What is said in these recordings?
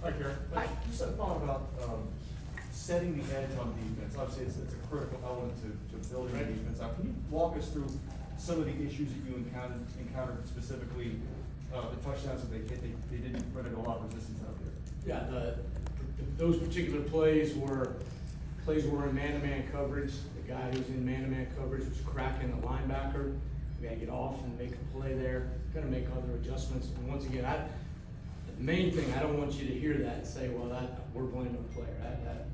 Hi, Kerry. Hi. Just a thought about setting the edge on defense. Obviously, it's a critical element to building a defense out. Can you walk us through some of the issues that you encountered specifically, the touchdowns that they hit? They didn't run into a lot of resistance out there. Yeah, those particular plays were in man-to-man coverage. The guy who's in man-to-man coverage was cracking the linebacker. We had to get off and make a play there. Got to make other adjustments. And once again, the main thing, I don't want you to hear that and say, well, we're blaming the player.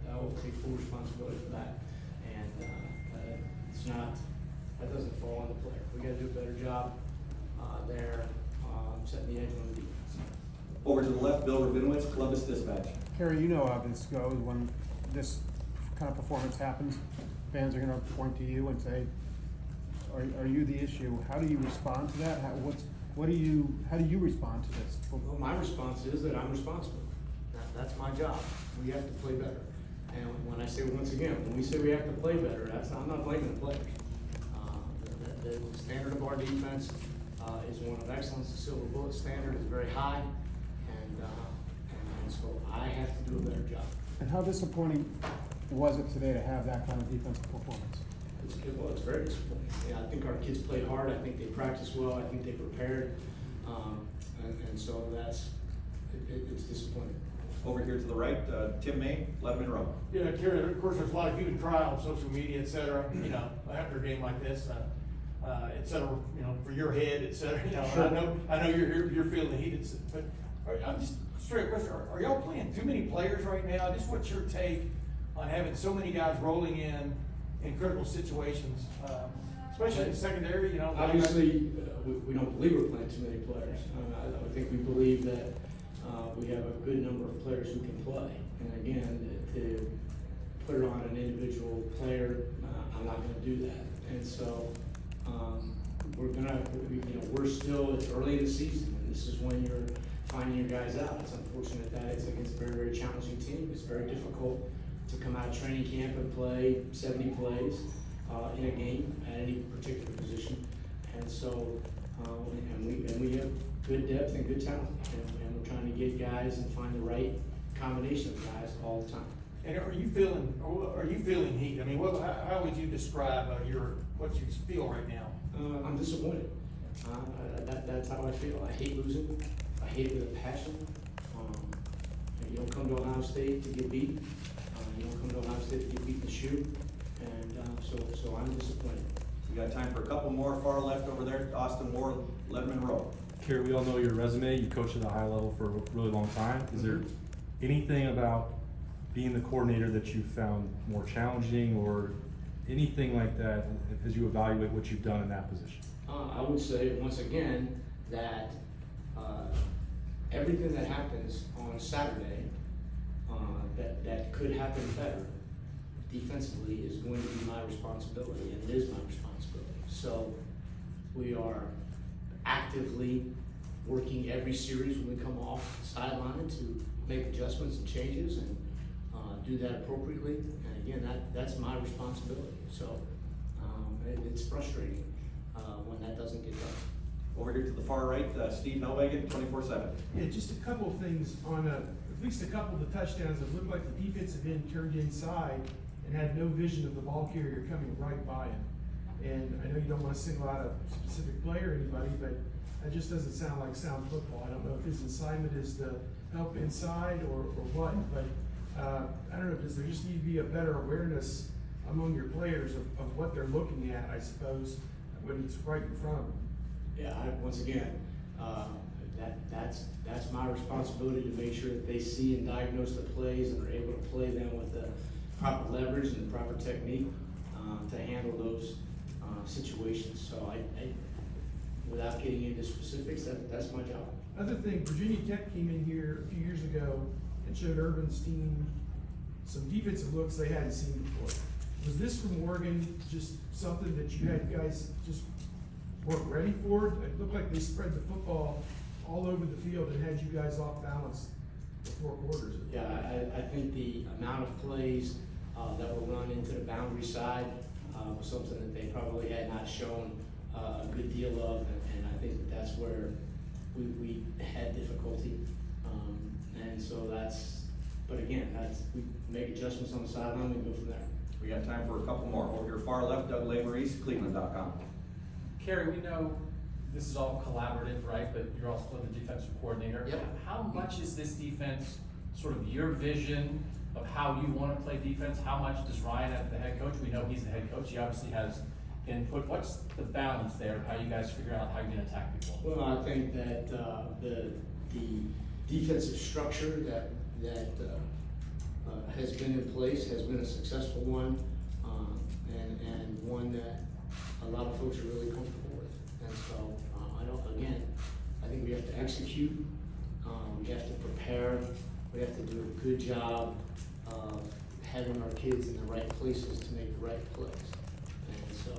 I will take full responsibility for that. And that doesn't fall on the player. We got to do a better job there, setting the edge on the defense. Over to the left, Bill Rabinowitz, Columbus Dispatch. Kerry, you know how this goes when this kind of performance happens. Fans are going to point to you and say, "Are you the issue?" How do you respond to that? How do you respond to this? Well, my response is that I'm responsible. That's my job. We have to play better. And when I say, once again, when we say we have to play better, I'm not blaming the players. The standard of our defense is one of excellence. The silver bullet standard is very high. And so I have to do a better job. And how disappointing was it today to have that kind of defensive performance? It's very disappointing. Yeah, I think our kids played hard. I think they practiced well. I think they prepared. And so it's disappointing. Over here to the right, Tim May, Letterman Row. Yeah, Kerry, of course, there's a lot of human trial on social media, et cetera, after a game like this, et cetera, for your head, et cetera, Sure. I know you're feeling the heat, but I'm just straight question, are y'all playing too many players right now? Just what's your take on having so many guys rolling in critical situations, especially in secondary, Obviously, we don't believe we're playing too many players. I think we believe that we have a good number of players who can play. And again, to put it on an individual player, I'm not going to do that. And so we're still, it's early in the season, and this is when you're finding your guys out. It's unfortunate that it's against a very, very challenging team. It's very difficult to come out of training camp and play 70 plays in a game at any particular position. And so, and we have good depth and good talent, and we're trying to get guys and find the right combination of guys all the time. And are you feeling heat? I mean, how would you describe what you feel right now? I'm disappointed. That's how I feel. I hate losing. I hate it with a passion. You don't come to Ohio State to get beat. You don't come to Ohio State to get beat in the shoe. And so I'm disappointed. We got time for a couple more. Far left over there, Austin Moore, Letterman Row. Kerry, we all know your resume. You coached at a high level for a really long time. Is there anything about being the coordinator that you found more challenging, or anything like that as you evaluate what you've done in that position? I would say, once again, that everything that happens on a Saturday that could happen better defensively is going to be my responsibility, and it is my responsibility. So we are actively working every series when we come off the sideline to make adjustments and changes and do that appropriately. And again, that's my responsibility. So it's frustrating when that doesn't get done. Over here to the far right, Steve Nowagen, 24/7. Yeah, just a couple of things on at least a couple of the touchdowns. It looked like the defensive end turned inside and had no vision of the ball carrier coming right by him. And I know you don't want to single out a specific player or anybody, but that just doesn't sound like sound football. I don't know if his assignment is to help inside or what, but I don't know, does there just need to be a better awareness among your players of what they're looking at, I suppose, when it's right in front of them? Yeah, once again, that's my responsibility to make sure that they see and diagnose the plays and are able to play them with the proper leverage and the proper technique to handle those situations. So without getting into specifics, that's my job. Other thing, Virginia Tech came in here a few years ago and showed Urban's team some defensive looks they hadn't seen before. Was this from Oregon just something that you had guys just weren't ready for? It looked like they spread the football all over the field and had you guys off balance for 4 quarters. Yeah, I think the amount of plays that were run into the boundary side was something that they probably had not shown a good deal of, and I think that's where we had difficulty And so but again, we make adjustments on the sideline, we go from there. We got time for a couple more. Over your far left, Doug Labor East, Cleveland.com. Kerry, we know this is all collaborative, right, but you're also the defensive coordinator. Yep. How much is this defense sort of your vision of how you want to play defense? How much does Ryan, as the head coach, we know he's the head coach, he obviously has input. What's the balance there of how you guys figure out how you're going to attack people? Well, I think that the defensive structure that has been in place has been a successful one, and one that a lot of folks are really comfortable with. And so, I think we have to execute, we have to prepare, we have to do a good job of having our kids in the right places to make the right plays. And so,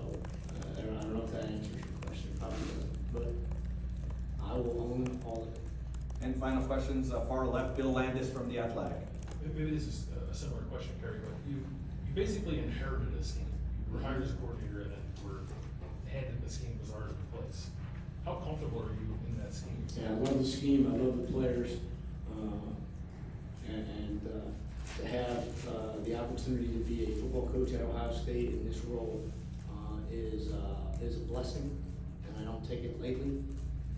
I don't know if that answers your question, probably doesn't, but I will own all of it. And final questions, far left, Bill Landis from The Athletic. Maybe this is a similar question, Kerry, but you basically inherited a scheme. You were hired as a coordinator and then were handed the scheme was already in place. How comfortable are you in that scheme? Yeah, I love the scheme, I love the players, and to have the opportunity to be a football coach at Ohio State in this role is a blessing, and I don't take it lightly.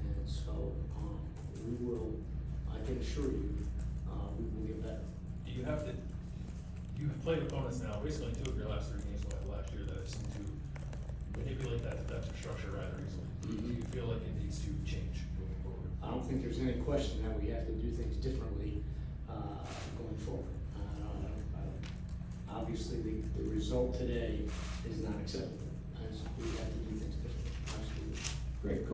And so I can assure you, we will get better. You have played opponents now, basically 2 of your last 3 games last year that have seemed to manipulate that defensive structure rather easily. Mhm. Do you feel like it needs to change moving forward? I don't think there's any question that we have to do things differently going forward. Obviously, the result today is not acceptable, and so we have to do things differently. Absolutely. Great.